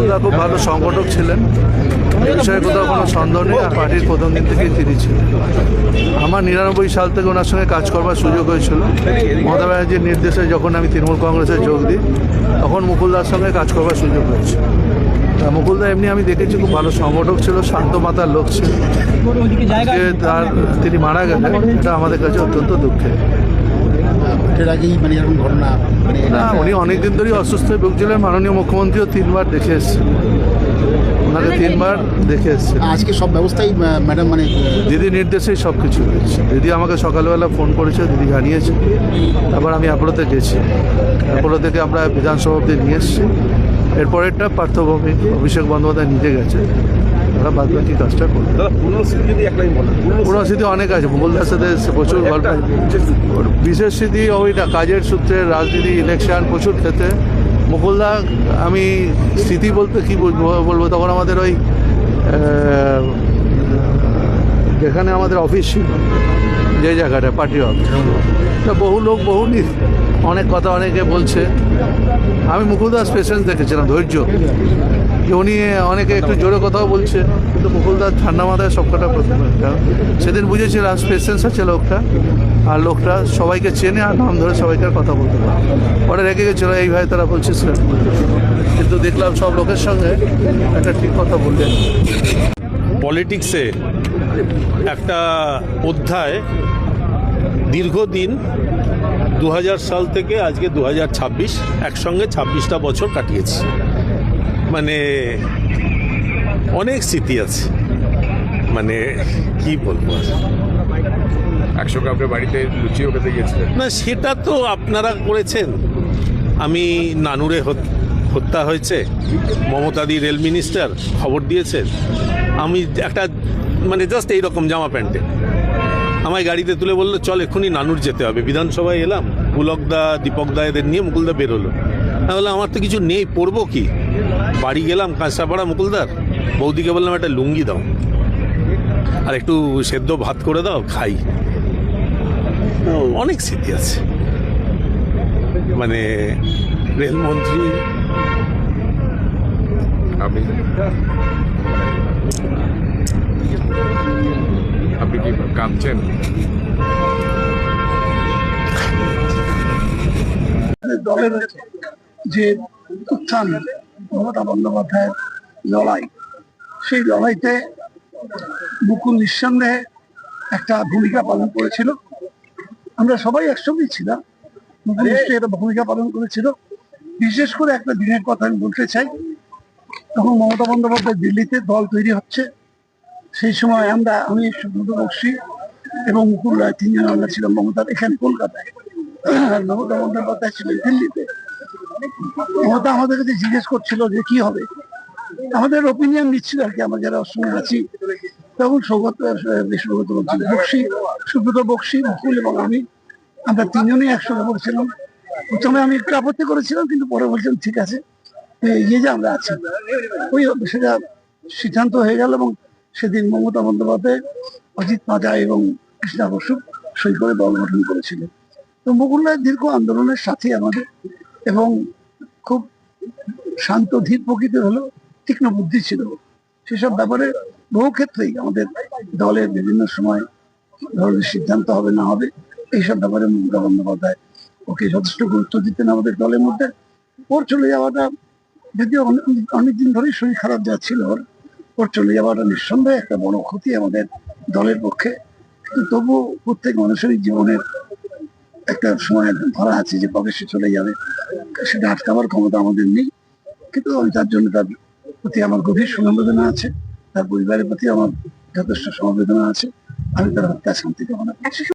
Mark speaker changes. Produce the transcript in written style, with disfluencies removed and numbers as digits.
Speaker 1: মুকুলদা খুব ভালো সংগঠক ছিলেন, এই বিষয়ে কোথাও কোনো সন্দেহ নেই। আর পার্টির প্রথম দিন থেকেই তিনি ছিলেন। আমার 99 সাল থেকে ওনার সঙ্গে কাজ করবার সুযোগ হয়েছিল। মমতা ব্যানার্জির নির্দেশে যখন আমি তৃণমূল কংগ্রেসে যোগ দিই, তখন মুকুলদার সঙ্গে কাজ করবার সুযোগ হয়েছে। মুকুলদা এমনি আমি দেখেছি খুব ভালো সংগঠক ছিল, শান্ত মাতার লোক ছিল। তিনি মারা গেলেন, এটা আমাদের কাছে অত্যন্ত দুঃখের। না, উনি অনেকদিন ধরেই অসুস্থ হয়ে ভুগছিলেন। মাননীয় মুখ্যমন্ত্রীও 3 বার দেখে এসেছেন, ওনাকে 3 বার দেখে এসেছেন।
Speaker 2: আজকে সব ব্যবস্থাই ম্যাডাম
Speaker 1: দিদি নির্দেশেই সব কিছু হয়েছে। দিদি আমাকে সকালবেলা ফোন করেছে, দিদি জানিয়েছে। তারপর আমি অ্যাপোলোতে গেছি, অ্যাপোলো থেকে আমরা বিধানসভা অব্দি নিয়ে এসেছি। এরপরেরটা পার্থভূমি অভিষেক বন্দ্যোপাধ্যায় নিজে গেছে, ওরা বাদ বাকি কাজটা করবে। পুরো স্মৃতি অনেক আছে, মুকুলদার সাথে প্রচুর গল্প। বিশেষ স্মৃতি ওইটা কাজের সূত্রে, রাজনীতি, ইলেকশন, প্রচুর ক্ষেত্রে মুকুলদা। আমি স্মৃতি বলতে কি বলবো, তখন আমাদের ওই যেখানে আমাদের অফিস ছিল, যে জায়গাটা পার্টি অফিস, বহু লোক বহু অনেক কথা অনেকে বলছে। আমি মুকুলদাস পেশেন্স দেখেছিলাম, ধৈর্য। যে উনি অনেকে একটু জোরে কথাও বলছে, কিন্তু মুকুলদাস ঠান্ডা মাথায় সব কটা সেদিন বুঝেছিলাম পেশেন্স আছে লোকটা। আর লোকটা সবাইকে চেনে আর নাম ধরে সবাইকে কথা বলতে পারে। পরে রেখে গেছিলো, এই ভাই তারা বলছিলেন, কিন্তু দেখলাম সব লোকের সঙ্গে একটা ঠিক কথা বললেন।
Speaker 3: পলিটিক্সে একটা অধ্যায় দীর্ঘদিন 2000 সাল থেকে আজকে 2026 একসঙ্গে 26টা বছর কাটিয়েছি। মানে অনেক স্মৃতি আছে, মানে কি বলবো।
Speaker 4: 100 কাপড়ের বাড়িতে লুচিও খেতে গিয়েছিলেন?
Speaker 3: না, সেটা তো আপনারা করেছেন। আমি নানুরে হত্যা হয়েছে, মমতাদি রেল মিনিস্টার খবর দিয়েছেন। আমি একটা মানে জাস্ট এইরকম জামা প্যান্টে আমায় গাড়িতে তুলে বললো, চল এক্ষুনি নানুর যেতে হবে। বিধানসভায় এলাম, পুলকদা, দীপকদা এদের নিয়ে, মুকুলদা বেরোলো। তাহলে আমার তো কিছু নেই, পরবো কি? বাড়ি গেলাম কাঁচরাপাড়া মুকুলদার, বৌদিকে বললাম একটা লুঙ্গি দাও আর একটু সেদ্ধ ভাত করে দাও, খাই। অনেক স্মৃতি আছে। মানে রেলমন্ত্রী।
Speaker 4: আপনি কি কাঁদছেন?
Speaker 5: দলের যে উত্থান, মমতা বন্দ্যোপাধ্যায়ের লড়াই, সেই লড়াইতে মুকুল নিঃসন্দেহে একটা ভূমিকা পালন করেছিল। আমরা সবাই একসঙ্গেই ছিলাম, মুকুল নিশ্চয়ই একটা ভূমিকা পালন করেছিল। বিশেষ করে একটা দিনের কথা আমি বলতে চাই, তখন মমতা বন্দ্যোপাধ্যায় দিল্লিতে দল তৈরি হচ্ছে। সেই সময় আমি সুব্রত বক্সী এবং মুকুল রায় 3 জন আমরা ছিলাম মমতার এখানে কলকাতায়, মমতা বন্দ্যোপাধ্যায় ছিলেন দিল্লিতে। মমতা আমাদের কাছে জিজ্ঞেস করছিল যে কি হবে, আমাদের ওপিনিয়ন নিচ্ছিল আর কি, আমরা যারা সঙ্গে আছি। তখন সুব্রত বক্সী, মুকুল এবং আমরা 3 জনই একসঙ্গে বলছিলাম। প্রথমে আমি একটু আপত্তি করেছিলাম, কিন্তু পরে বলছিলাম ঠিক আছে, এগিয়ে যে আমরা আছি। ওই সেটা সিদ্ধান্ত হয়ে গেল এবং সেদিন মমতা বন্দ্যোপাধ্যায়, অজিত মাজা এবং কৃষ্ণা বসু সই করে দল গঠন করেছিলেন। তো মুকুল রায় দীর্ঘ আন্দোলনের সাথে আমাদের, এবং খুব শান্ত ধীর প্রকৃতির হলো, তীক্ষ্ণ বুদ্ধি ছিল। সেসব ব্যাপারে বহু ক্ষেত্রেই আমাদের দলের বিভিন্ন সময় ধরনের সিদ্ধান্ত হবে না হবে, এইসব ব্যাপারে মমতা বন্দ্যোপাধ্যায় ওকে যথেষ্ট গুরুত্ব দিতেন আমাদের দলের মধ্যে। ওর চলে যাওয়াটা, যদিও অনেকদিন ধরেই শরীর খারাপ যাচ্ছিল ওর চলে যাওয়াটা নিঃসন্দেহে একটা বড় ক্ষতি আমাদের দলের পক্ষে। কিন্তু তবুও প্রত্যেক মানুষেরই জীবনের একটা সময় ধরা আছে যে কবে সে চলে যাবে, সেটা আটকাবার ক্ষমতা আমাদের নেই। কিন্তু আমি তার জন্য তার প্রতি আমার গভীর সমবেদনা আছে, তার পরিবারের প্রতি আমার যথেষ্ট সমবেদনা আছে। আমি তার হত্যা শান্তি কামনা করছি।